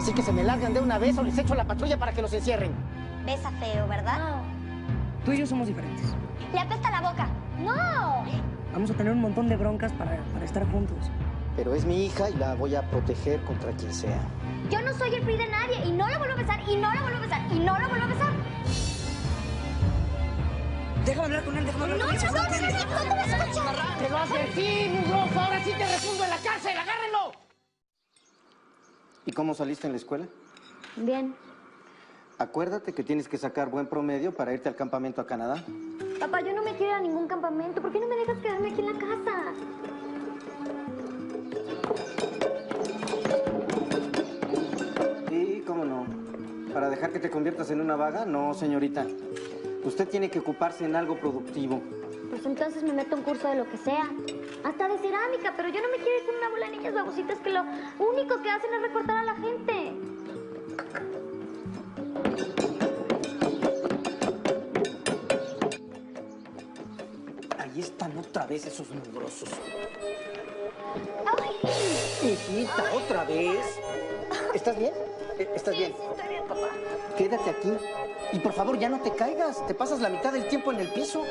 Así que se me largan de una vez o les echo a la patrulla para que los encierren. Besa feo, ¿verdad? No. Tú y yo somos diferentes. Le apesta la boca. ¡No! Vamos a tener un montón de broncas para estar juntos. Pero es mi hija y la voy a proteger contra quien sea. Yo no soy el PRI de nadie y no lo vuelvo a besar y no lo vuelvo a besar y no lo vuelvo a besar. Déjame hablar con él, déjame hablar con él. No te vas a escuchar. ¡Te lo advertí, mugroso! ¡Ahora sí te refundo en la cárcel! ¡Agárrenlo! ¿Y cómo saliste en la escuela? Bien. Acuérdate que tienes que sacar buen promedio para irte al campamento a Canadá. Papá, yo no me quiero ir a ningún campamento. ¿Por qué no me dejas quedarme aquí en la casa? Sí, cómo no. ¿Para dejar que te conviertas en una vaga? No, señorita. Usted tiene que ocuparse en algo productivo. Pues entonces me meto a un curso de lo que sea. Hasta de cerámica, pero yo no me quiero ir con una bola de niñas babositas que lo único que hacen es recortar a la gente. Ahí están otra vez esos mugrosos. ¡Ay! Hijita, ¿otra vez? ¿Estás bien? ¿Estás bien? Sí, estoy bien, papá. Quédate aquí. Y por favor, ya no te caigas. Te pasas la mitad del tiempo en el piso.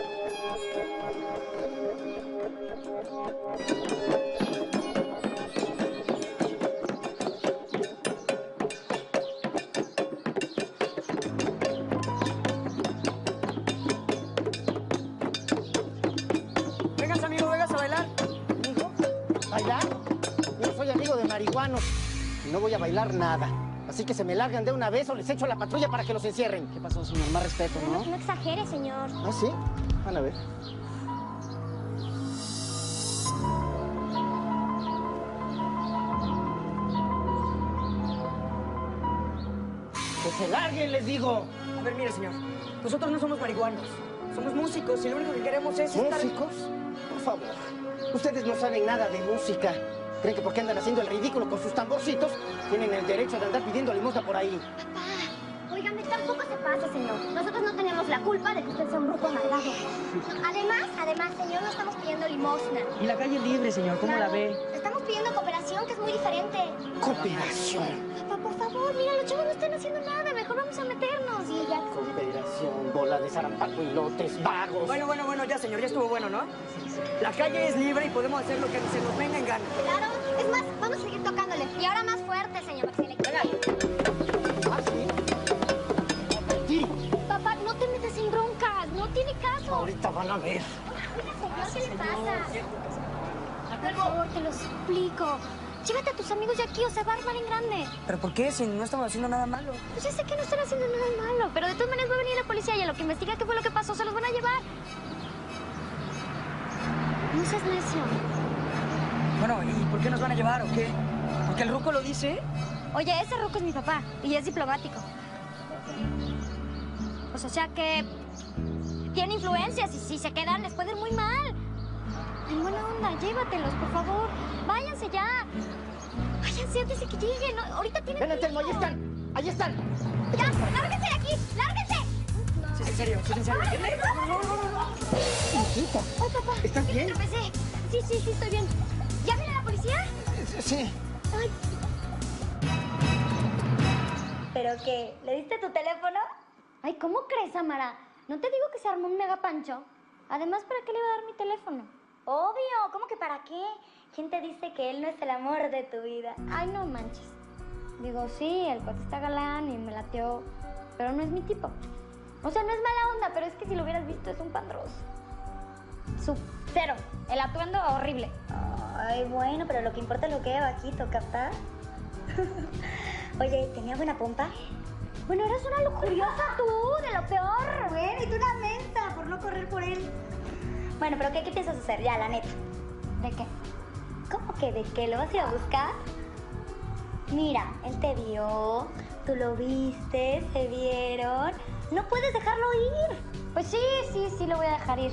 Vengas, amigo, vengas a bailar. ¿Amigo? ¿Bailar? Yo soy amigo de marihuanos y no voy a bailar nada. Así que se me largan de una vez o les echo a la patrulla para que los encierren. ¿Qué pasó, señor? Más respeto, ¿no? No exagere, señor. ¿Ah, sí? Van a ver. ¡Que se larguen, les digo! A ver, mire, señor. Nosotros no somos marihuanos. Somos músicos y lo único que queremos es estar... ¿Músicos? Por favor. Ustedes no saben nada de música. ¿Creen que porque andan haciendo el ridículo con sus tamborcitos tienen el derecho de andar pidiendo limosna por ahí? Papá, óigame, tampoco se pase, señor. Nosotros no tenemos la culpa de que usted sea un grupo amargado. Además, señor, no estamos pidiendo limosna. Y la calle es libre, señor. ¿Cómo la ve? Estamos pidiendo cooperación, que es muy diferente. Cooperación. Papá, por favor, mira, los chavos no están haciendo nada. Mejor vamos a meternos. Y ya. Cooperación, bola de zarampaco y lotes, vagos. Bueno, ya, señor. Ya estuvo bueno, ¿no? La calle es libre y podemos hacer lo que se nos venga en gana. Claro. Es más, vamos a seguir tocándole. Y ahora más fuerte, señor, para que se le quede. ¿Ah, sí? Sí. Papá, no te metas en broncas. No tiene caso. Ahorita van a ver. Señor, ¿qué le pasa? Por favor, te lo suplico. Llévate a tus amigos de aquí o se va a armar en grande. ¿Pero por qué? Si no estamos haciendo nada malo. Pues ya sé que no están haciendo nada malo, pero de todas maneras va a venir la policía y a lo que investiga qué fue lo que pasó, se los van a llevar. No seas necio. Bueno, ¿y por qué nos van a llevar o qué? ¿Porque el ruco lo dice? Oye, ese ruco es mi papá y es diplomático. Pues o sea que tiene influencias y si se quedan les puede ir muy mal. En buena onda, llévatelos, por favor. Váyanse ya. Váyanse antes de que lleguen. No, ahorita tienen... Ven, Telmo, ahí están. Ahí están. ¡Ya! ¡Lárguense de aquí! ¡Lárguense! Sí, en serio, sí, en serio. Hijita, ¡Ay, papá! ¿estás bien? Me tropecé. Sí, estoy bien. ¿Ya viene la policía? Sí. Ay. ¿Pero qué? ¿Le diste tu teléfono? Ay, ¿cómo crees, Amara? No te digo que se armó un mega pancho. Además, ¿para qué le iba a dar mi teléfono? Obvio. ¿Cómo que para qué? ¿Quién te dice que él no es el amor de tu vida? Ay, no manches. Digo, sí, el cuate está galán y me lateó, pero no es mi tipo. O sea, no es mala onda, pero es que si lo hubieras visto es un pandroso. Cero. El atuendo horrible. Ay, bueno, pero lo que importa es lo que hay vaquito, ¿capaz? Oye, ¿tenía buena pompa? Bueno, eres una lujuriosa tú, de lo peor. Bueno, y tú una menta por no correr por él. Bueno, pero ¿qué piensas hacer? Ya, la neta. ¿De qué? ¿Cómo que de qué? ¿Lo vas a ir a buscar? Mira, él te vio, tú lo viste, se vieron. No puedes dejarlo ir. Pues sí, lo voy a dejar ir.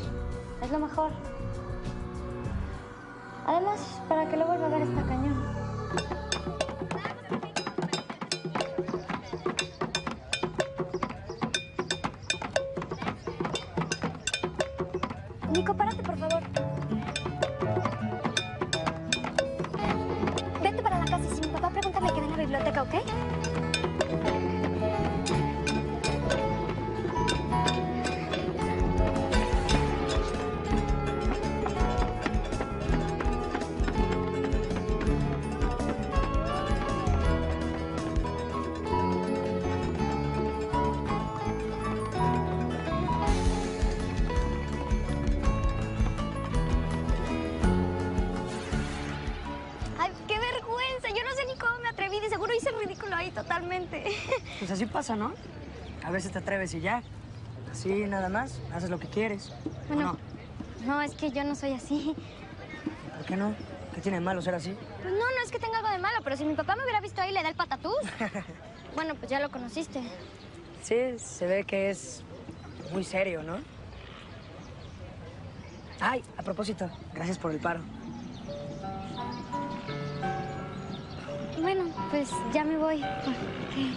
Es lo mejor. Además, para que lo vuelva a ver está cañón. Nico, párate, por favor. Vente para la casa y si mi papá pregunta me quedé en la biblioteca, ¿ok? de seguro hice el ridículo ahí totalmente. Pues así pasa, ¿no? A veces te atreves y ya. Así, nada más, haces lo que quieres. Bueno, ¿O no, es que yo no soy así. no? ¿Por qué no? ¿Qué tiene de malo ser así? Pues no, no es que tenga algo de malo, pero si mi papá me hubiera visto ahí, le da el patatús. Bueno, pues ya lo conociste. Sí, se ve que es muy serio, ¿no? Ay, a propósito, gracias por el paro. Bueno, pues ya me voy. Porque...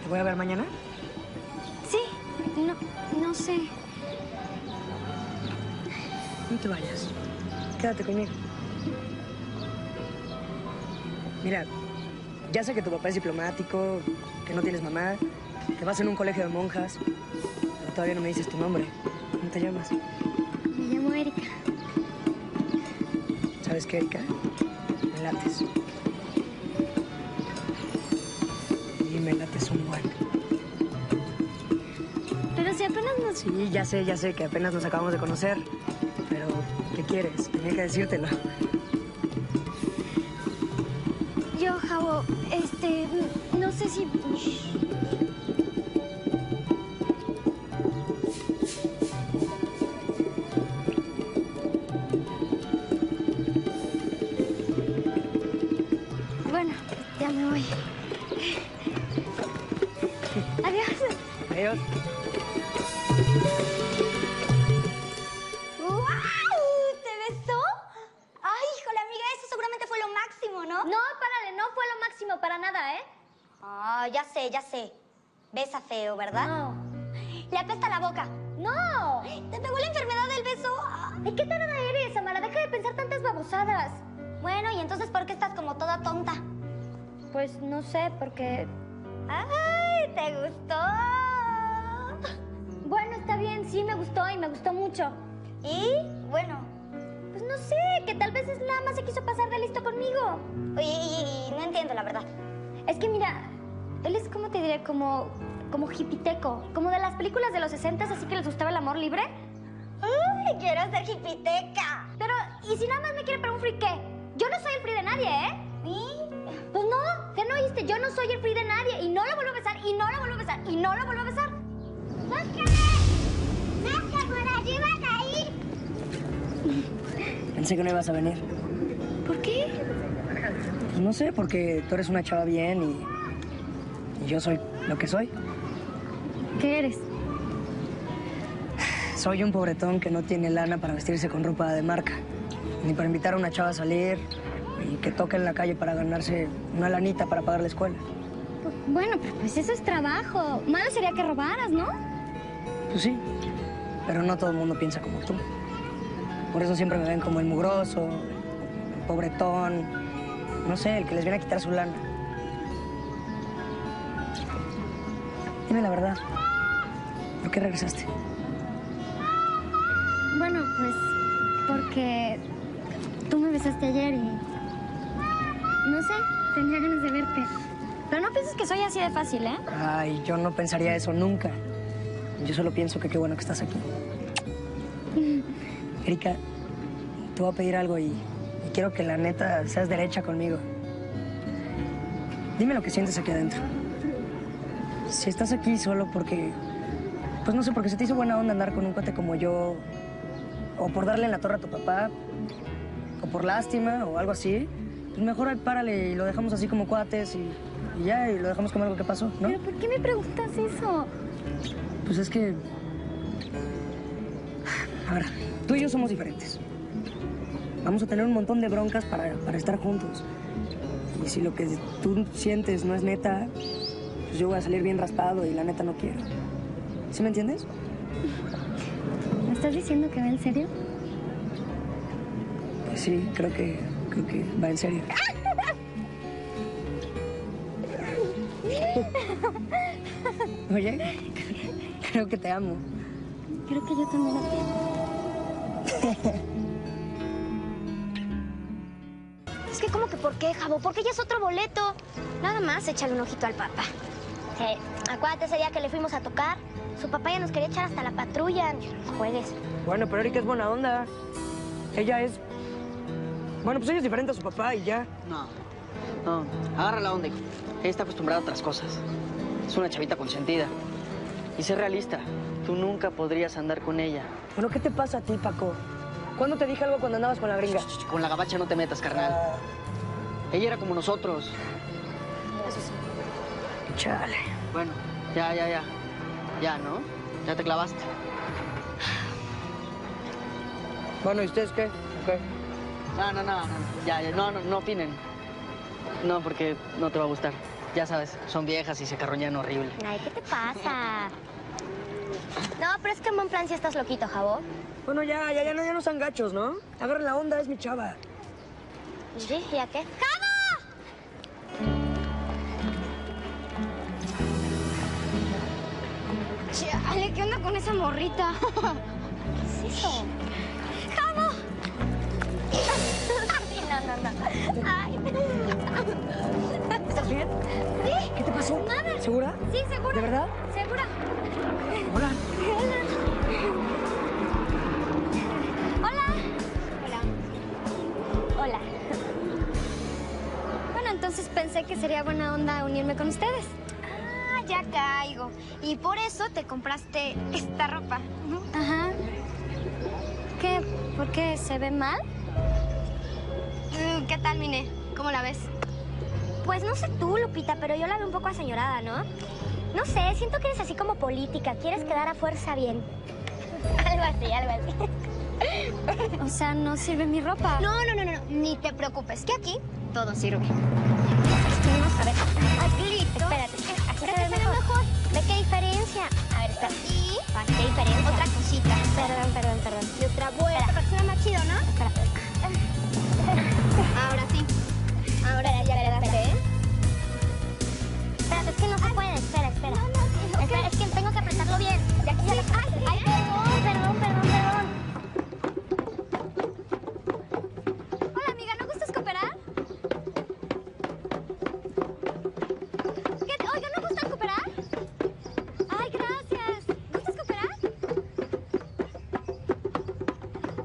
¿Te voy a ver mañana? Sí, no sé. No te vayas. Quédate conmigo. Mira, ya sé que tu papá es diplomático, que no tienes mamá, que vas en un colegio de monjas, pero todavía no me dices tu nombre. ¿Cómo te llamas? Me llamo Erika. ¿Sabes qué, Erika? Me lates. Y me lates un buen. Pero si apenas nos... Sí, ya sé que apenas nos acabamos de conocer. Pero, ¿qué quieres? Tenía que decírtelo. Yo, Javo, no sé si... Bueno, ya me voy. Adiós. Adiós. ¡Guau! ¿Te besó? Ay, híjole, amiga, eso seguramente fue lo máximo, ¿no? No, párale, no fue lo máximo para nada, ¿eh? Ah, ya sé, ya sé. Besa feo, ¿verdad? No. Le apesta la boca. ¡No! ¿Te pegó la enfermedad del beso? Ay, ¿qué tarada eres, Amara? Deja de pensar tantas babosadas. Bueno, ¿y entonces por qué estás como toda tonta? Pues no sé, porque... ¡Ay, te gustó! Bueno, está bien, sí me gustó y me gustó mucho. ¿Y? Bueno, pues no sé, que tal vez es nada más se quiso pasar de listo conmigo. Oye, y no entiendo, la verdad. Es que mira, él es, como te diré, como hipiteco, como de las películas de los 60s, así que les gustaba el amor libre. ¡Ay, quiero ser hipiteca! Pero, ¿y si nada más me quiere para un free qué? Yo no soy el free de nadie, ¿eh? ¿Sí? Pues no, ¿qué no oíste? Yo no soy el free de nadie y no lo vuelvo a besar, y no lo vuelvo a besar, y no lo vuelvo a besar. ¡Búscame! ¡Búscame por allí, vas ahí! Pensé que no ibas a venir. ¿Por qué? Pues no sé, porque tú eres una chava bien y yo soy lo que soy. ¿Qué eres? Soy un pobretón que no tiene lana para vestirse con ropa de marca, ni para invitar a una chava a salir, y que toque en la calle para ganarse una lanita para pagar la escuela. Bueno, pero pues eso es trabajo. Malo sería que robaras, ¿no? Pues sí, pero no todo el mundo piensa como tú. Por eso siempre me ven como el mugroso, el pobretón, no sé, el que les viene a quitar su lana. Dime la verdad, ¿por qué regresaste? Bueno, pues porque tú me besaste ayer y... no sé, tenía ganas de verte. Pero no pienses que soy así de fácil, ¿eh? Ay, yo no pensaría eso nunca. Yo solo pienso que qué bueno que estás aquí. Erika, te voy a pedir algo y quiero que la neta seas derecha conmigo. Dime lo que sientes aquí adentro. Si estás aquí solo porque... pues no sé, porque se te hizo buena onda andar con un cuate como yo, o por darle en la torre a tu papá, o por lástima, o algo así, pues mejor ahí párale y lo dejamos así como cuates y ya, y lo dejamos como algo que pasó, ¿no? ¿Pero por qué me preguntas eso? Pues es que... a ver, tú y yo somos diferentes. Vamos a tener un montón de broncas para estar juntos. Y si lo que tú sientes no es neta, pues yo voy a salir bien raspado y la neta no quiero. ¿Sí me entiendes? ¿Me estás diciendo que va en serio? Pues sí, creo que va en serio. Oye, creo que te amo. Creo que yo también a ti. Es que, ¿cómo que por qué, Javo? Porque ya es otro boleto. Nada más, échale un ojito al papá. Sí, acuérdate ese día que le fuimos a tocar. Su papá ya nos quería echar hasta la patrulla. No juegues. Bueno, pero Erika es buena onda. Ella es... Bueno, pues ella es diferente a su papá y ya. No, agarra la onda, hijo. Ella está acostumbrada a otras cosas. Es una chavita consentida. Y sé realista, tú nunca podrías andar con ella. Bueno, ¿qué te pasa a ti, Paco? ¿Cuándo te dije algo cuando andabas con la gringa? Con la gabacha no te metas, carnal. Ella era como nosotros. Eso sí. Chale. Bueno, ya. Ya, ¿no? Ya te clavaste. Bueno, ¿y ustedes qué? ¿Qué? No. Ya, no opinen. No, porque no te va a gustar. Ya sabes, son viejas y se carroñan horrible. Ay, ¿qué te pasa? No, pero es que en buen plan sí estás loquito, Jabo. Bueno, ya no sean gachos, ¿no? Agarren la onda, es mi chava. Sí, ¿ya qué? ¡Jabo! Chale, ¿qué onda con esa morrita? ¿Qué es eso? ¡Jabo! No. Ay. ¿Estás bien? Sí. ¿Qué te pasó? Nada. ¿Segura? Sí, segura. ¿De verdad? Segura. Hola. Hola. Bueno, entonces pensé que sería buena onda unirme con ustedes. Ah, ya caigo. Y por eso te compraste esta ropa. Ajá. ¿Qué? ¿Por qué? ¿Se ve mal? ¿Qué tal, Mine? ¿Cómo la ves? Pues no sé tú, Lupita, pero yo la veo un poco aseñorada, ¿no? No sé, siento que eres así como política. Quieres quedar a fuerza bien. Algo así. O sea, ¿no sirve mi ropa? No. Ni te preocupes, que aquí todo sirve. Vamos a ver. Listo. Espérate. Aquí se ve mejor. ¿Ve qué diferencia? A ver, espera. ¿Y? ¿Qué diferencia? Otra cosita. Perdón. Y otra vuelta. Para que se vea más chido, ¿no? Espera. Ahora sí. Ahora ya le das, ¿eh? Espérate, es que no se puede. Espera. No. Espera, es que tengo que apretarlo bien. De aquí sí. Ay, perdón. Hola, amiga, ¿no gustas cooperar? ¿Qué? Oiga, ¿no gustan cooperar? Ay, gracias. ¿Gustas cooperar?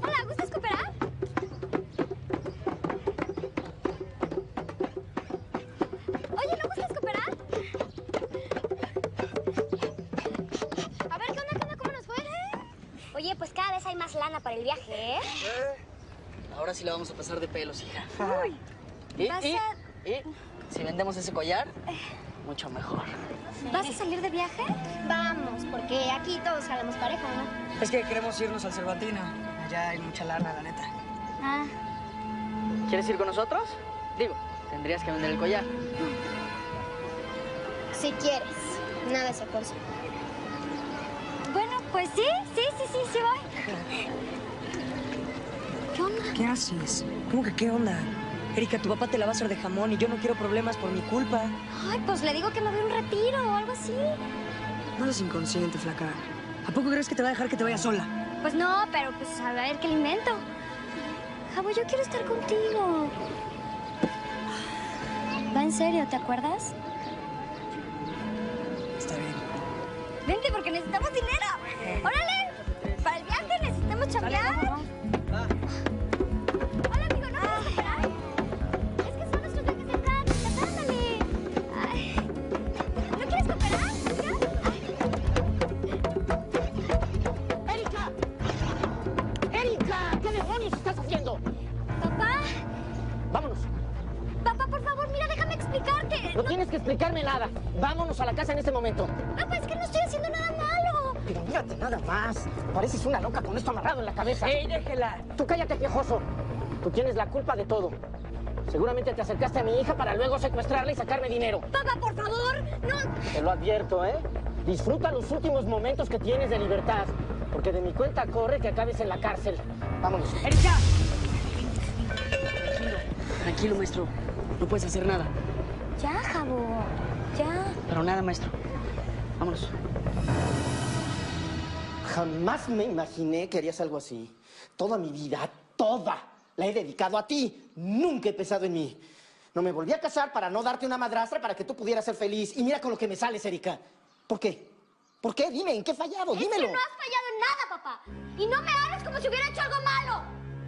Hola, ¿gustas cooperar? Oye, ¿no gustas cooperar? A ver, ¿qué onda? ¿Cómo nos fue? Oye, pues cada vez hay más lana para el viaje, ¿eh? Ahora sí la vamos a pasar de pelos, hija. Uy. Y si vendemos ese collar, mucho mejor. ¿Vas a salir de viaje? Vamos, porque aquí todos jalamos pareja, ¿no? Es que queremos irnos al Cervantino. Allá hay mucha lana, la neta. Ah, ¿Quieres ir con nosotros? Digo, tendrías que vender el collar. si quieres. Nada se fuerza. Bueno, pues sí voy. ¿Qué onda? ¿Qué haces? ¿Cómo que qué onda? Erika, tu papá te la va a hacer de jamón y yo no quiero problemas por mi culpa. Ay, pues le digo que me voy a un retiro o algo así. No eres inconsciente, flaca. ¿A poco crees que te va a dejar que te vaya sola? Pues no, pero pues a ver qué le invento. Jabo, yo quiero estar contigo. Va en serio, ¿te acuerdas? Está bien. Vente, porque necesitamos dinero. ¡Órale! Para el viaje necesitamos chambear. Hola, amigo, ¿no puedes esperar? Es que son nuestros viajes de práctica, ándale. Ay. ¿No quieres cooperar? ¡Erika! ¿Qué demonios estás haciendo? Papá, Vámonos. papá, por favor, mira, déjame explicarte. No tienes que explicarme nada. Vámonos a la casa en este momento. No, pues es que no estoy haciendo nada malo. Pero mírate nada más. Pareces una loca con esto amarrado en la cabeza. ¡Ey, déjela! Tú cállate, piojoso. Tú tienes la culpa de todo. Seguramente te acercaste a mi hija para luego secuestrarla y sacarme dinero. Papá, por favor, no. Te lo advierto, ¿eh? Disfruta los últimos momentos que tienes de libertad. Porque de mi cuenta corre que acabes en la cárcel. Vámonos. ¡Erika! Tranquilo, maestro. No puedes hacer nada. Ya, Jabo, ya. Pero nada, maestro. Vámonos. Jamás me imaginé que harías algo así. Toda mi vida, toda, la he dedicado a ti. Nunca he pensado en mí. No me volví a casar para no darte una madrastra para que tú pudieras ser feliz. Y mira con lo que me sales, Erika. ¿Por qué? ¿Por qué? Dime, ¿en qué he fallado? Dímelo. Es que no has fallado en nada, papá. Y no me hables como si hubiera hecho algo malo.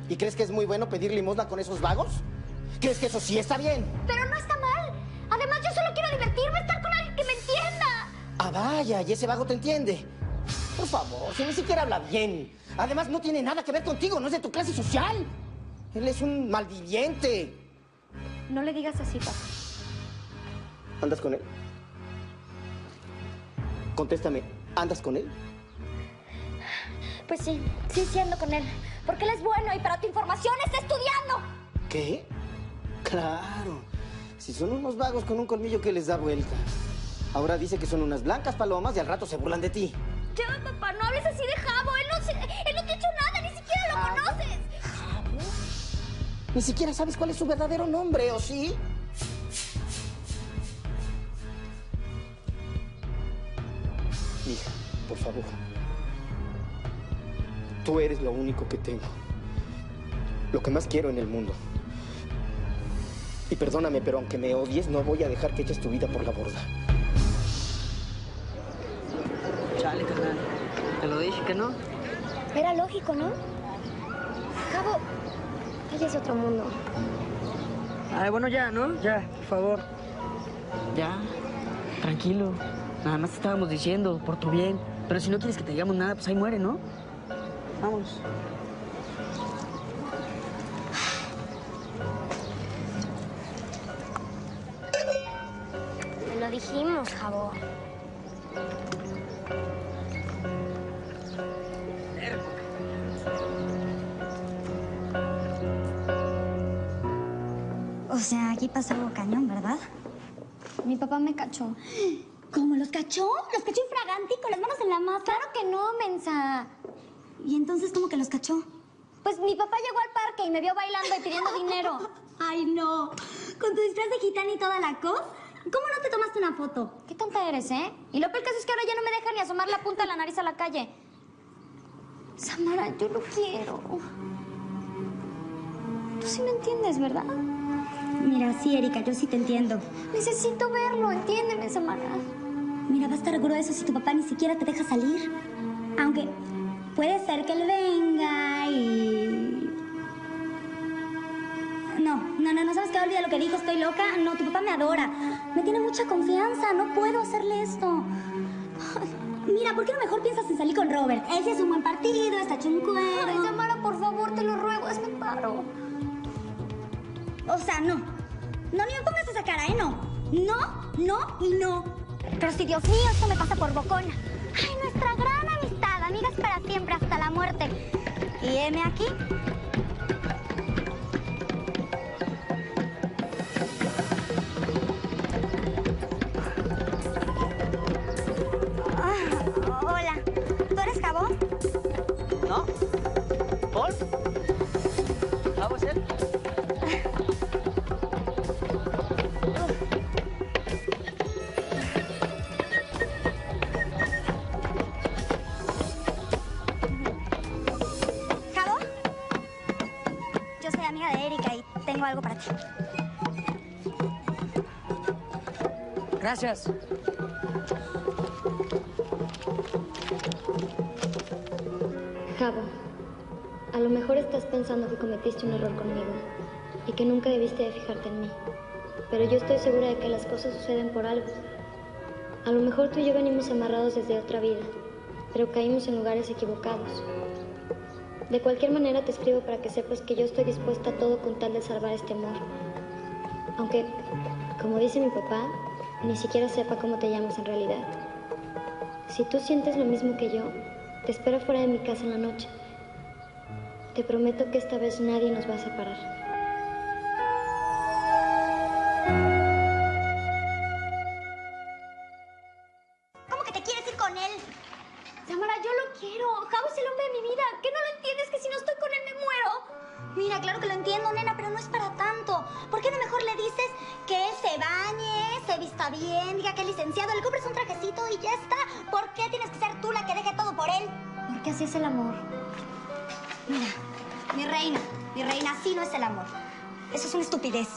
¿Y crees que es muy bueno pedir limosna con esos vagos? ¿Crees que eso sí está bien? Pero no está mal. Además, yo solo quiero divertirme, estar con alguien que me entienda. Ah, vaya, y ese vago te entiende. Por favor, si ni siquiera habla bien. Además, no tiene nada que ver contigo, no es de tu clase social. Él es un malviviente. No le digas así, papá. ¿Andas con él? Contéstame, ¿andas con él? Pues sí ando con él. Porque él es bueno y para tu información está estudiando. ¿Qué? Claro. Si son unos vagos con un colmillo que les da vuelta. Ahora dice que son unas blancas palomas y al rato se burlan de ti. Ya, papá, no hables así de Jabo. Él no te ha hecho nada, ni siquiera lo conoces. ¿Jabo? Ni siquiera sabes cuál es su verdadero nombre, ¿o sí? Hija, por favor. Tú eres lo único que tengo. Lo que más quiero en el mundo. Y perdóname, pero aunque me odies, no voy a dejar que eches tu vida por la borda. Chale, carnal. Te lo dije que no. Era lógico, ¿no? Jabo, ella es otro mundo. Ay, bueno, ya, ¿no? Ya, por favor. Ya, tranquilo. Nada más te estábamos diciendo, por tu bien. Pero si no quieres que te digamos nada, pues ahí muere, ¿no? Vamos. Te lo dijimos, Jabo. O sea, aquí pasa algo cañón, ¿verdad? Mi papá me cachó. ¿Cómo los cachó? ¿Los cachó infraganti con las manos en la masa? Claro que no, mensa. ¿Y entonces cómo que los cachó? Pues mi papá llegó al parque y me vio bailando y pidiendo dinero. ¡Ay, no! ¿Con tu disfraz de gitana y toda la cosa? ¿Cómo no te tomaste una foto? Qué tonta eres, ¿eh? Y lo peor caso es que ahora ya no me deja ni asomar la punta de la nariz a la calle. Samara, yo lo quiero. Tú sí me entiendes, ¿verdad? Mira, sí, Erika, yo sí te entiendo. Necesito verlo, entiéndeme, Samara. Mira, va a estar grueso si tu papá ni siquiera te deja salir. Aunque puede ser que él venga y... No, ¿sabes qué? Olvida lo que dijo, estoy loca. No, tu papá me adora. Me tiene mucha confianza, no puedo hacerle esto. Mira, ¿por qué no mejor piensas en salir con Robert? Ese es un buen partido, está hecho un cuero. Ay, Samara, por favor, te lo ruego, hazme paro. O sea, no. No, ni me pongas esa cara, ¿eh? No. No y no. Pero si, Dios mío, esto me pasa por bocona. Ay, nuestra gran amistad, amigas para siempre, hasta la muerte. Y heme aquí. Hola, ¿tú eres Jabo? ¿No? ¿Paul? ¿Jabo es él? ¿Jabo? Yo soy amiga de Erika y tengo algo para ti. Gracias. Jabo, a lo mejor estás pensando que cometiste un error conmigo y que nunca debiste de fijarte en mí. Pero yo estoy segura de que las cosas suceden por algo. A lo mejor tú y yo venimos amarrados desde otra vida, pero caímos en lugares equivocados. De cualquier manera te escribo para que sepas que yo estoy dispuesta a todo con tal de salvar este amor. Aunque, como dice mi papá, ni siquiera sepa cómo te llamas en realidad. Si tú sientes lo mismo que yo, te espero fuera de mi casa en la noche. Te prometo que esta vez nadie nos va a separar. ¿Cómo que te quieres ir con él? Samara, yo lo quiero. Jabo es el hombre de mi vida. ¿Qué no lo entiendes? Que si no estoy con él me muero. Mira, claro que lo entiendo, nena, pero no es para tanto. ¿Por qué no mejor le dices que él se bañe, se vista bien, diga que es licenciado, le compres un trajecito y ya está? ¿Por qué tienes que ser tú la que deje todo por él? Porque así es el amor. Mira, mi reina, así no es el amor. Eso es una estupidez.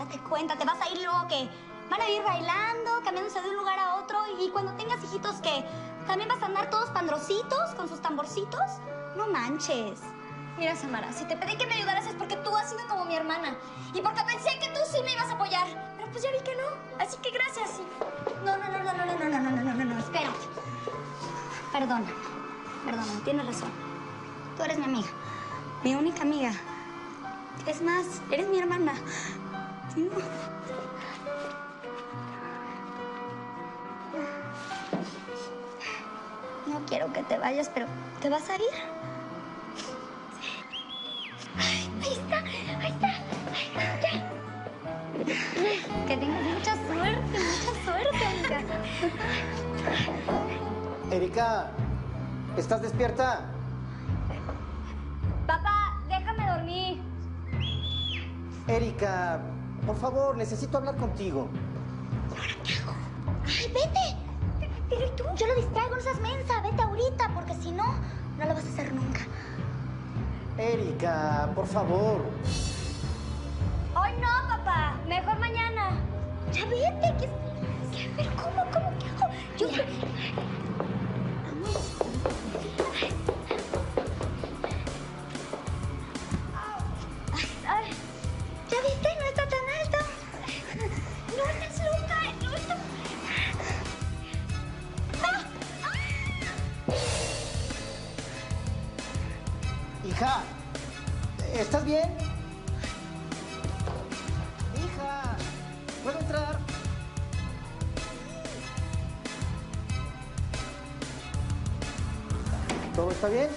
date cuenta, te vas a ir luego que van a ir bailando, cambiándose de un lugar a otro y cuando tengas hijitos que también vas a andar todos pandrocitos con sus tamborcitos. No manches. Mira, Samara, si te pedí que me ayudaras es porque tú has sido como mi hermana y porque pensé que tú sí me ibas a apoyar. Pero pues ya vi que no, así que gracias. No, espérate. Perdona, tienes razón. Tú eres mi amiga, mi única amiga. Es más, eres mi hermana. No quiero que te vayas, pero ¿te vas a ir? Ahí está. Ya. Que tengas mucha suerte, amiga. Erika, ¿estás despierta? Papá, déjame dormir. Erika, por favor, necesito hablar contigo. ¡Ay, vete! Pero ¿y tú? Yo lo distraigo, no seas mensa. Vete ahorita, porque si no, no lo vas a hacer nunca. Erika, por favor. Hoy no, papá. Mejor mañana. Ya vete, pero ¿cómo? ¿Qué hago? Yo... Ay, ¿Ya viste? No está tan alto. No estás loca. No está... Hija, ¿estás bien? Hija, ¿puedo entrar? ¿Todo está bien?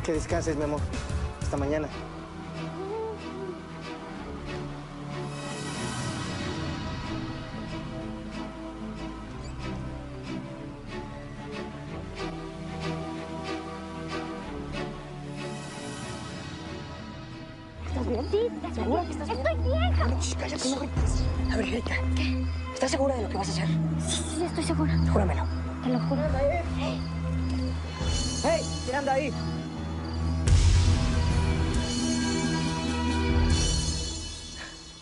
Que descanses, mi amor. Hasta mañana. ¿estás bien? Sí, ¿segura que estás bien? Estoy bien, Bueno, cállate, no grites. A ver, Erika. ¿Qué? ¿Estás segura de lo que vas a hacer? Sí, estoy segura. Júramelo. Te lo juro. ¡Hey! ¿Quién anda ahí?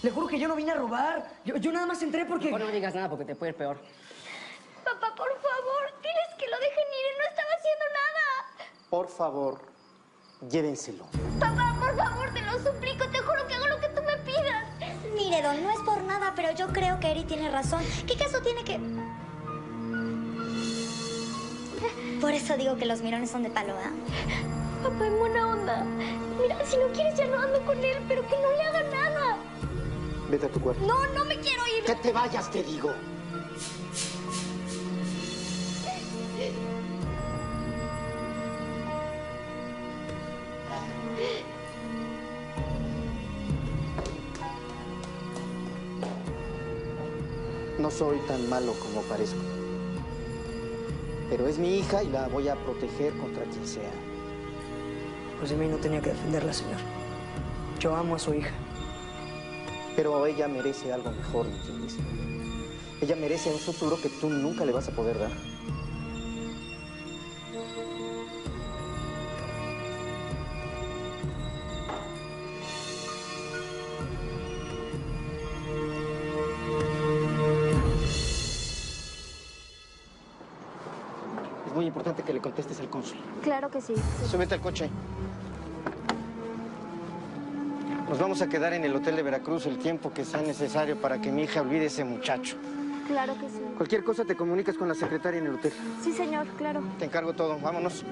Le juro que yo no vine a robar. Yo nada más entré porque... Mejor no me digas nada porque te puede ir peor. Papá, por favor, diles que lo dejen ir. Él no estaba haciendo nada. Por favor, llévenselo. Papá, por favor, te lo suplico. Te juro que hago lo que tú me pidas. Mire, Don, no es por nada, pero yo creo que Eri tiene razón. ¿Qué caso tiene que...? Por eso digo que los mirones son de palo, ¿ah? Papá, en buena onda. Mira, si no quieres ya no ando con él, pero que no le haga nada. Vete a tu cuarto. No me quiero ir. Que te vayas, te digo. No soy tan malo como parezco. Pero es mi hija y la voy a proteger contra quien sea. Pues de mí no tenía que defenderla, señor. Yo amo a su hija. Pero ella merece algo mejor, ¿me entiendes? Ella merece un futuro que tú nunca le vas a poder dar. Es muy importante que le contestes al cónsul. Claro que sí. Súbete al coche. Nos vamos a quedar en el hotel de Veracruz el tiempo que sea necesario para que mi hija olvide ese muchacho. Claro que sí. Cualquier cosa te comunicas con la secretaria en el hotel. Sí, señor, claro. Te encargo todo. Vámonos.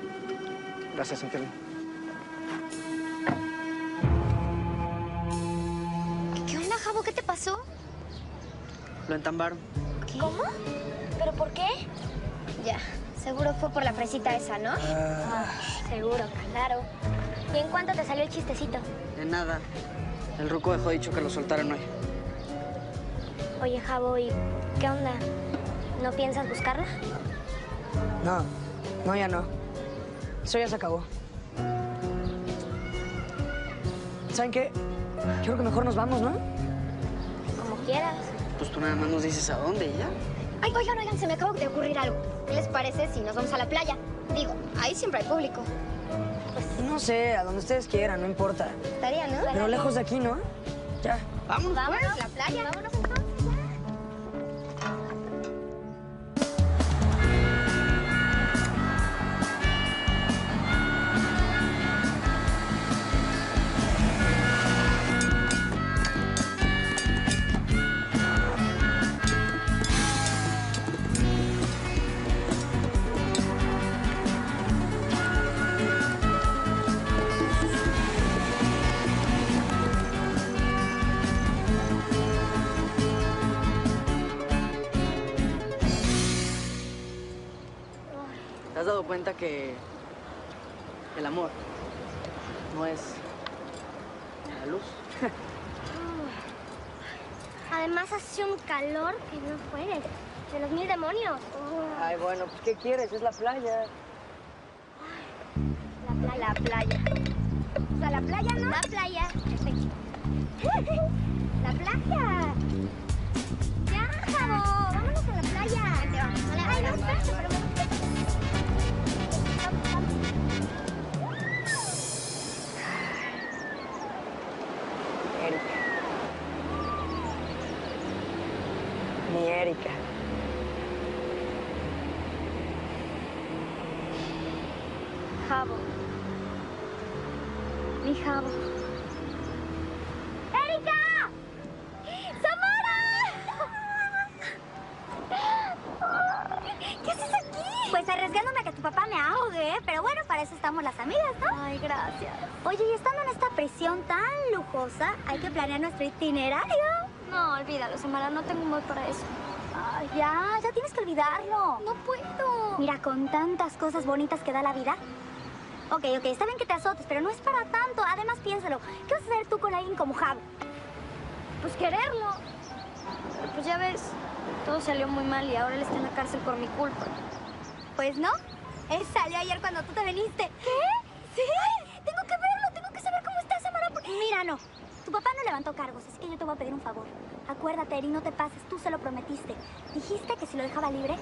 Gracias, interno. ¿Qué onda, Jabo? ¿Qué te pasó? Lo entambaron. ¿Cómo? ¿Pero por qué? Ya, seguro fue por la fresita esa, ¿no? Seguro, claro. ¿Y en cuánto te salió el chistecito? De nada. El ruco dejó dicho que lo soltaron hoy. Oye, Jabo, ¿y qué onda? ¿No piensas buscarla? No, ya no. Eso ya se acabó. ¿Saben qué? Yo creo que mejor nos vamos, ¿no? Como quieras. Pues tú nada más nos dices a dónde y ya. Ay, oigan, se me acaba de ocurrir algo. ¿Qué les parece si nos vamos a la playa? Digo, ahí siempre hay público. Pues no, no sé, a donde ustedes quieran, no importa. Estaría, ¿no? Pero lejos de aquí, ¿no? Ya. Vámonos, Vámonos pues. a la playa. Vámonos entonces. ¿Te has dado cuenta que el amor no es la luz? Además hace un calor que no puedes. De los 1000 demonios. Ay, bueno, pues ¿qué quieres? Es la playa. La playa. O sea, la playa, ¿no? La playa. La playa. Ya, Javo. Vámonos a la playa. Ay, no, espérate, pero me gusta. Erika. Mi Erika. Javo. Mi Javo. ¡Erika! ¡Samara! ¿Qué haces aquí? Pues arriesgándome a que tu papá me ahogue, pero bueno, para eso estamos las amigas, ¿no? Ay, gracias. Oye, y estando en esta prisión tan lujosa, hay que planear nuestro itinerario. No, olvídalo, Samara, no tengo humor para eso. Ay, ya tienes que olvidarlo. No puedo. Mira, con tantas cosas bonitas que da la vida. Ok, está bien que te azotes, pero no es para tanto. Además, piénsalo. ¿Qué vas a hacer tú con alguien como Javo? Pues quererlo. Pero pues ya ves, todo salió muy mal y ahora él está en la cárcel por mi culpa. Pues no. Él salió ayer cuando tú te viniste. ¿Qué? ¿Sí? Ay, tengo que verlo, tengo que saber cómo está Samara. Mira, no. Tu papá no levantó cargos, así que yo te voy a pedir un favor. Acuérdate, Eri, no te pases. Tú se lo prometiste. Dijiste que si lo dejaba libre,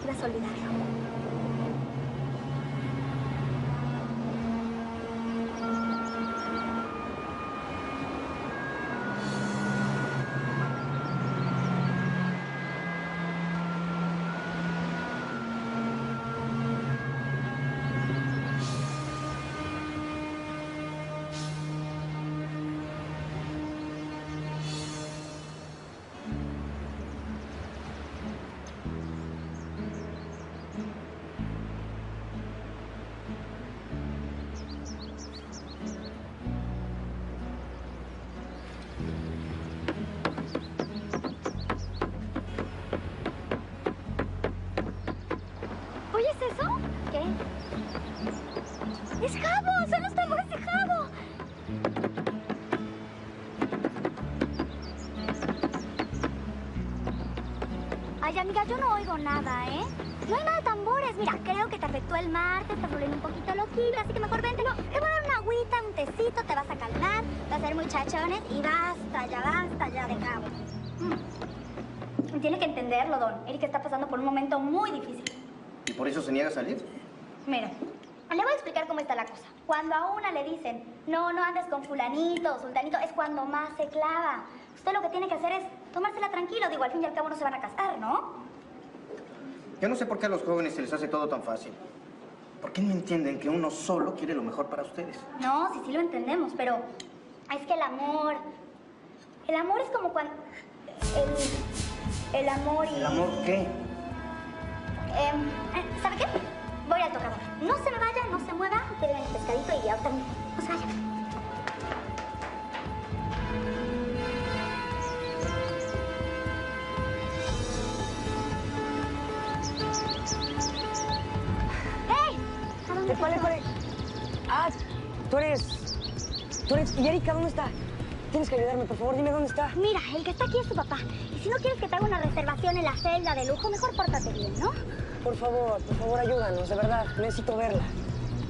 ibas a olvidarlo. ¿Oyes eso? ¿Qué? ¡Es Javo! ¡Son los tambores de Javo! Ay, amiga, yo no oigo nada, ¿eh? No hay nada de tambores. Mira, creo que te afectó el mar, te estás volviendo un poquito loquilla, así que mejor vente. No, te voy a dar una agüita, un tecito, te vas a calmar, vas a ser muchachones y basta ya de Javo. Tiene que entenderlo, Don. Erika está pasando por un momento muy difícil. ¿Y por eso se niega a salir? Mira, le voy a explicar cómo está la cosa. Cuando a una le dicen, no andes con fulanito o sultanito, es cuando más se clava. Usted lo que tiene que hacer es tomársela tranquilo. Digo, al fin y al cabo no se van a casar, ¿no? Yo no sé por qué a los jóvenes se les hace todo tan fácil. ¿Por qué no entienden que uno solo quiere lo mejor para ustedes? No, sí lo entendemos, pero es que el amor es como cuando... El amor y... ¿El amor qué? ¿Sabe qué? Voy al tocador. No se me vaya, no se mueva. Pídeme el pescadito y ahorita no se vaya. ¡Hey! ¿A dónde ¿Cuál es? Ah, tú eres... ¿Y Erika dónde está? Tienes que ayudarme, por favor, dime dónde está. Mira, el que está aquí es tu papá. Y si no quieres que te haga una reservación en la celda de lujo, mejor pórtate bien, ¿no? Por favor, ayúdanos, de verdad. Necesito verla.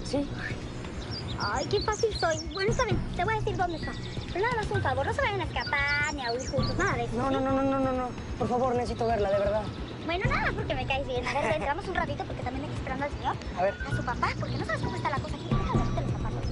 ¿Sí? Ay, qué fácil soy. Bueno, está bien, te voy a decir dónde está. Pero nada más un favor, no se vayan a escapar ni a huir juntos, nada de eso. No. Por favor, necesito verla, de verdad. Bueno, nada, porque me caes bien. A ver, entramos un ratito porque también hay que esperando al señor. A ver. A su papá, porque no sabes cómo está la cosa aquí. Déjame hacerte los zapatos.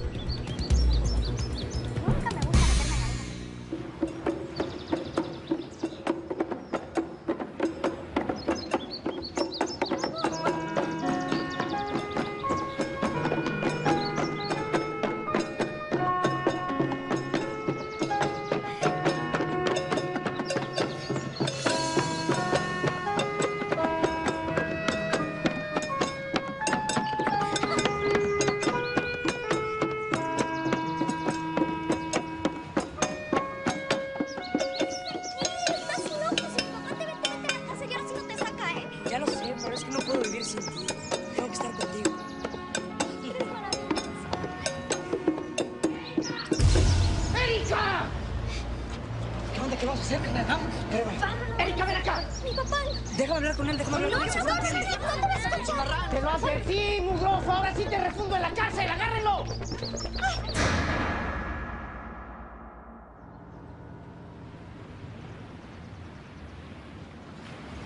¡Erika, ven acá! Mi papá. Déjame hablar con él, déjame hablar con él. No te vas a escuchar. ¡Te lo advertí, mugroso! ¡Ahora sí te refundo en la cárcel! ¡Agárrenlo!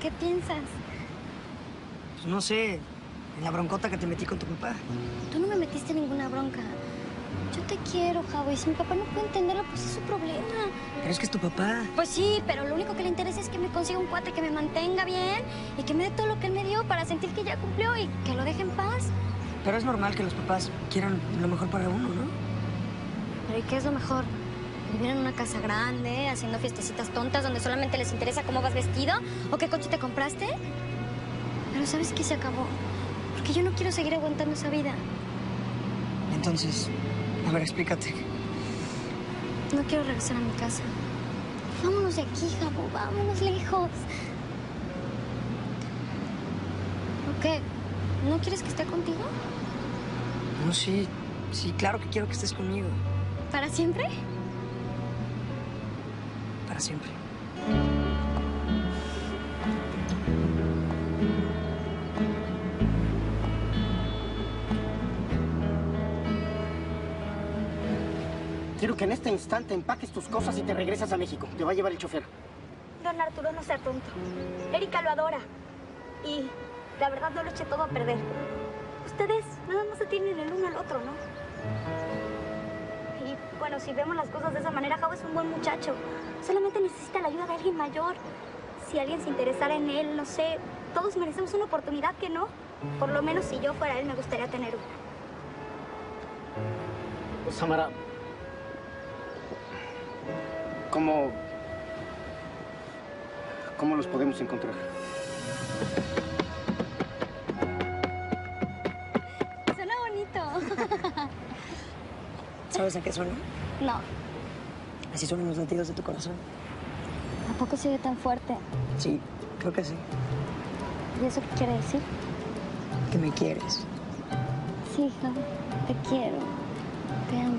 ¿Qué piensas? Pues no sé, en la broncota que te metí con tu papá. Tú no me metiste ninguna bronca. Yo te quiero, Javo, y si mi papá no puede entenderlo, pues es su problema. Pero es que es tu papá. Pues sí, pero lo único que le interesa es que me consiga un cuate que me mantenga bien y que me dé todo lo que él me dio para sentir que ya cumplió y que lo deje en paz. Pero es normal que los papás quieran lo mejor para uno, ¿no? Pero ¿y qué es lo mejor? ¿Vivir en una casa grande, haciendo fiestecitas tontas donde solamente les interesa cómo vas vestido o qué coche te compraste? Pero ¿sabes qué? Se acabó. Porque yo no quiero seguir aguantando esa vida. Entonces, a ver, explícate. No quiero regresar a mi casa. Vámonos de aquí, Jabo, vámonos lejos. ¿O qué? ¿No quieres que esté contigo? No, sí, claro que quiero que estés conmigo. ¿Para siempre? Para siempre. Quiero que en este instante empaques tus cosas y te regresas a México. Te va a llevar el chofer. Don Arturo, no sea tonto. Erika lo adora. Y la verdad no lo eché todo a perder. Ustedes nada más se tienen el uno al otro, ¿no? Y bueno, si vemos las cosas de esa manera, Javo es un buen muchacho. Solamente necesita la ayuda de alguien mayor. Si alguien se interesara en él, no sé, todos merecemos una oportunidad que no. Por lo menos si yo fuera él, me gustaría tener una. Samara, ¿cómo los podemos encontrar? Suena bonito. ¿Sabes a qué suena? No, Así suenan los latidos de tu corazón. ¿a poco se ve tan fuerte? Sí, creo que sí. ¿Y eso qué quiere decir? Que me quieres. Sí, Javo, te quiero. Te amo.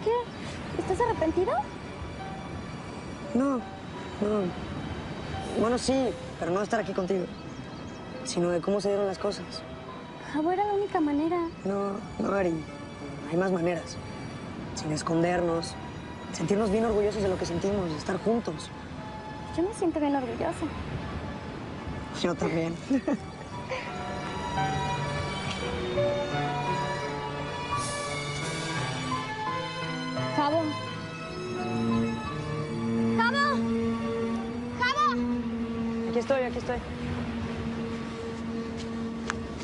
¿Qué? ¿Estás arrepentido? No. Bueno, sí, pero no de estar aquí contigo. Sino de cómo se dieron las cosas. Javo, era la única manera. No, Ari. Hay más maneras. Sin escondernos. Sentirnos bien orgullosos de lo que sentimos, de estar juntos. Yo me siento bien orgullosa. Yo también. Javo. ¡Javo! ¡Javo! Aquí estoy.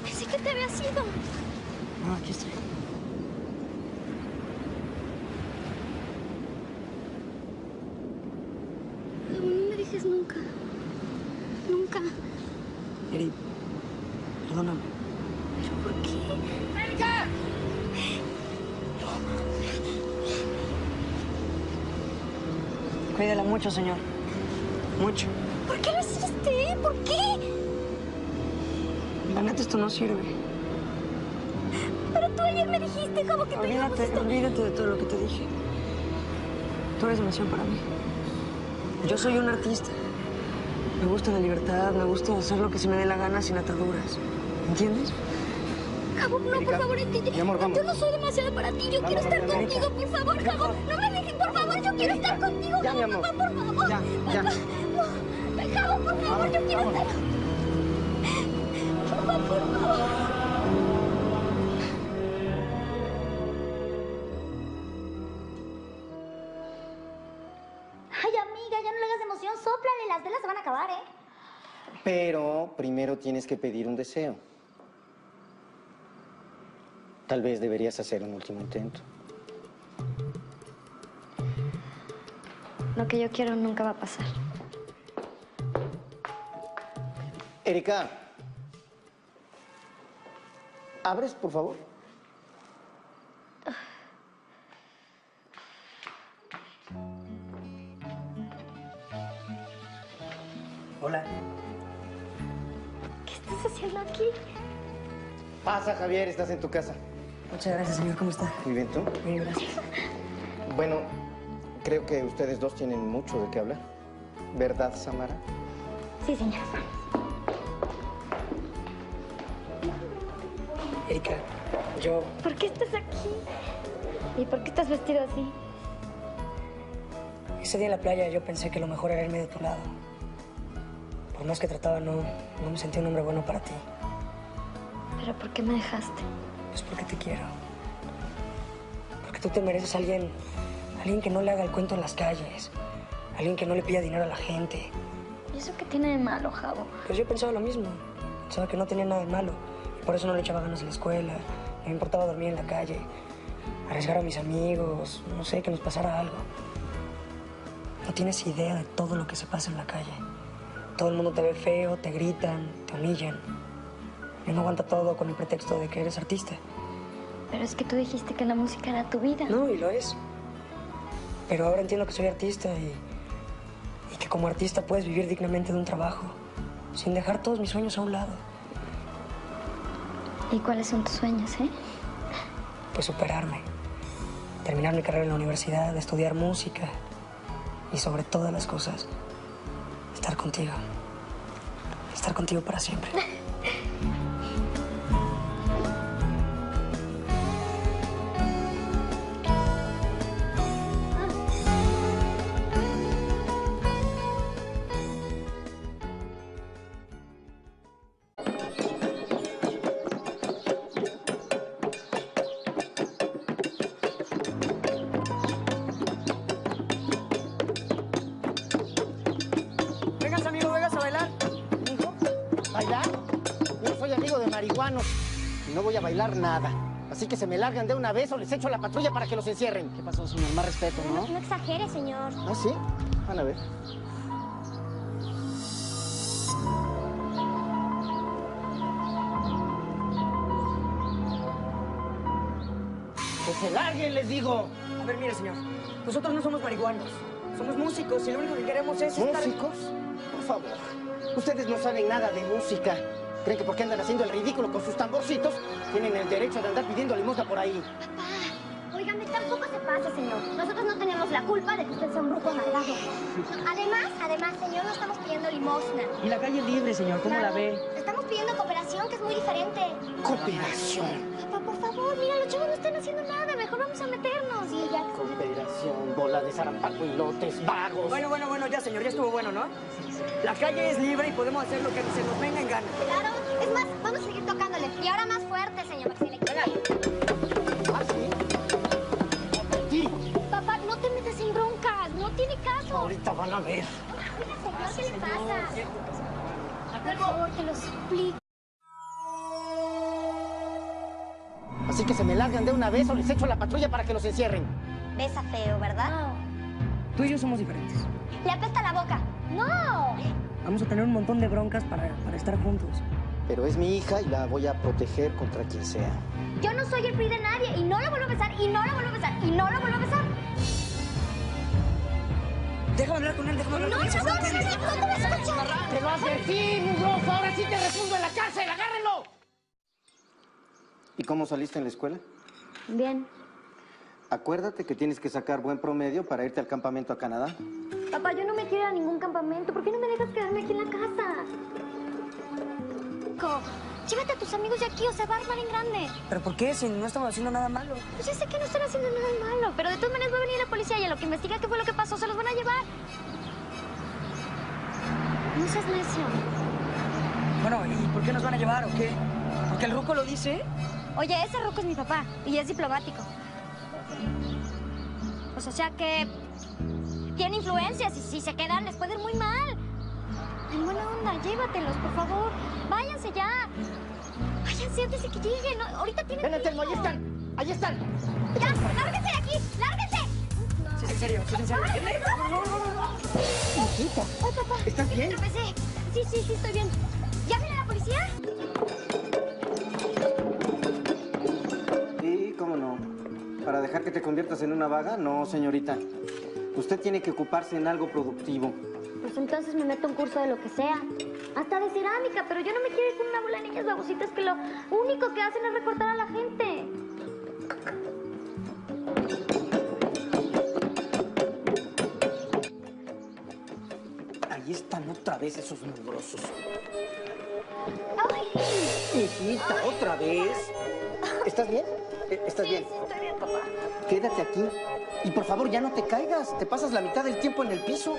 Pensé que te había sido. No, aquí estoy. Javo, no me dejes nunca. Nunca. Eri, perdóname. ¿Pero por qué? ¡Erika! Cuídala mucho, señor. Mucho. ¿Por qué lo hiciste? ¿Por qué? La neta, esto no sirve. Pero tú ayer me dijiste, Javo, que teníamos esto. Olvídate de todo lo que te dije. Tú eres demasiado para mí. Yo soy un artista. Me gusta la libertad, me gusta hacer lo que se me dé la gana sin ataduras. ¿Entiendes? Javo, no, Erika, por favor, entiende. mi amor, vamos. Yo no soy demasiado para ti. Yo quiero estar contigo, por favor, Javo. No me dejes, por favor. Yo quiero estar contigo. Ya, mi Javo, amor. papá, por favor. Ya. No, Javo, por favor, yo quiero estar. Papá, por favor. Ay, amiga, ya no le hagas emoción. Sóplale, las velas se van a acabar, ¿eh? Pero primero tienes que pedir un deseo. Tal vez deberías hacer un último intento. Lo que yo quiero nunca va a pasar. Erika, ¿abres, por favor? Hola. ¿Qué estás haciendo aquí? Pasa, Javier, estás en tu casa. Muchas gracias, señor. ¿Cómo está? Muy bien, ¿tú? Bien, gracias. Bueno, creo que ustedes dos tienen mucho de qué hablar. ¿Verdad, Samara? Sí, señor. Erika, yo... ¿Por qué estás aquí? ¿Y por qué estás vestido así? Ese día en la playa yo pensé que lo mejor era irme de tu lado. Por más que trataba, no me sentí un hombre bueno para ti. ¿Pero por qué me dejaste? Pues porque te quiero. Porque tú te mereces a alguien que no le haga el cuento en las calles. Alguien que no le pida dinero a la gente. ¿Y eso qué tiene de malo, Javo? Pues yo pensaba lo mismo. Pensaba que no tenía nada de malo. Y por eso no le echaba ganas a la escuela. No me importaba dormir en la calle. Arriesgar a mis amigos. No sé, que nos pasara algo. No tienes idea de todo lo que se pasa en la calle. Todo el mundo te ve feo, te gritan, te humillan. Y uno aguanta todo con el pretexto de que eres artista. Pero es que tú dijiste que la música era tu vida. No, y lo es. Pero ahora entiendo que soy artista y que como artista puedes vivir dignamente de un trabajo, sin dejar todos mis sueños a un lado. ¿Y cuáles son tus sueños, Pues superarme, terminar mi carrera en la universidad, estudiar música y sobre todas las cosas, estar contigo. Estar contigo para siempre. Vengas, amigo, vengas a bailar. ¿Hijo? ¿Bailar? Yo soy amigo de marihuanos y no voy a bailar nada. Así que se me largan de una vez o les echo a la patrulla para que los encierren. ¿Qué pasó, señor? Más respeto, ¿no? No exagere, señor. ¿Ah, sí? Van a ver. ¡Que se larguen, les digo! A ver, mire, señor. Nosotros no somos marihuanos. Somos músicos y lo único que queremos es estar... ¿Músicos? Por favor. Ustedes no saben nada de música. ¿Creen que porque andan haciendo el ridículo con sus tamborcitos, tienen el derecho de andar pidiendo limosna por ahí? Papá, óigame, tampoco se pase, señor. Nosotros no tenemos la culpa de que usted sea un brujo amargado. Además, señor, no estamos pidiendo limosna. Y la calle es libre, señor. ¿Cómo la ve? Estamos pidiendo cooperación, que es muy diferente. Cooperación. Papá, por favor, mira, los chavos no están haciendo nada. Mejor vamos a meternos. Y ya. Cooperación, bola de zarapato y lotes, vagos. Bueno, ya, señor. Ya estuvo bueno, ¿no? La calle es libre y podemos hacer lo que se nos venga en gana. Claro. Es más, vamos a seguir tocándole. Y ahora más fuerte, señor, para que se le quede. ¿Ah, sí? Sí. Papá, no te metas en broncas. No tiene caso. Ahorita van a ver. Señor, ¿qué le pasa? Por favor, te lo suplico. Así que se me largan de una vez o les echo a la patrulla para que los encierren. Besa feo, ¿verdad? Tú y yo somos diferentes. Le apesta la boca. ¡No! Vamos a tener un montón de broncas para estar juntos. Pero es mi hija y la voy a proteger contra quien sea. Yo no soy el PRI de nadie y no lo vuelvo a besar y no lo vuelvo a besar y no lo vuelvo a besar. Déjame hablar con él, déjame hablar con él. No te vas a escuchar. ¡Te lo advertí, mugroso! ¡Ahora sí te refundo en la cárcel! ¡Agárrenlo! ¿Y cómo saliste en la escuela? Bien. Acuérdate que tienes que sacar buen promedio para irte al campamento a Canadá. Papá, yo no me quiero ir a ningún campamento. ¿Por qué no me dejas quedarme aquí en la casa? Llévate a tus amigos de aquí o se va a armar en grande. ¿Pero por qué? Si no estamos haciendo nada malo. Pues ya sé que no están haciendo nada malo, pero de todas maneras va a venir la policía y a lo que investiga qué fue lo que pasó, se los van a llevar. No seas necio. Bueno, ¿y por qué nos van a llevar o qué? ¿Porque el ruco lo dice? Oye, ese ruco es mi papá y es diplomático. Pues o sea que tiene influencias y si se quedan les puede ir muy mal. En buena onda, llévatelos, por favor. Váyanse ya. Váyanse antes de que lleguen. No, ahorita tienen ¡Ven, Telmo! ¡Ahí prisa. están! ¡Ahí están! ¡Ya! ¡Lárguense de aquí! ¡Lárguense! Sí, es en serio, sí, es en serio. Hijita, ¡Ay, papá! ¿estás bien? Tropecé. Sí, estoy bien. ¿Llamen a la policía? Sí, cómo no. ¿Para dejar que te conviertas en una vaga? No, señorita. Usted tiene que ocuparse en algo productivo. Pues entonces me meto a un curso de lo que sea. Hasta de cerámica, pero yo no me quiero ir con una bola de niñas babositas que lo único que hacen es recortar a la gente. Ahí están otra vez esos mugrosos. ¡Ay! Hijita, ¿otra vez? ¿Estás bien? ¿Estás bien? Sí, estoy bien, papá. Quédate aquí. Y por favor, ya no te caigas. Te pasas la mitad del tiempo en el piso.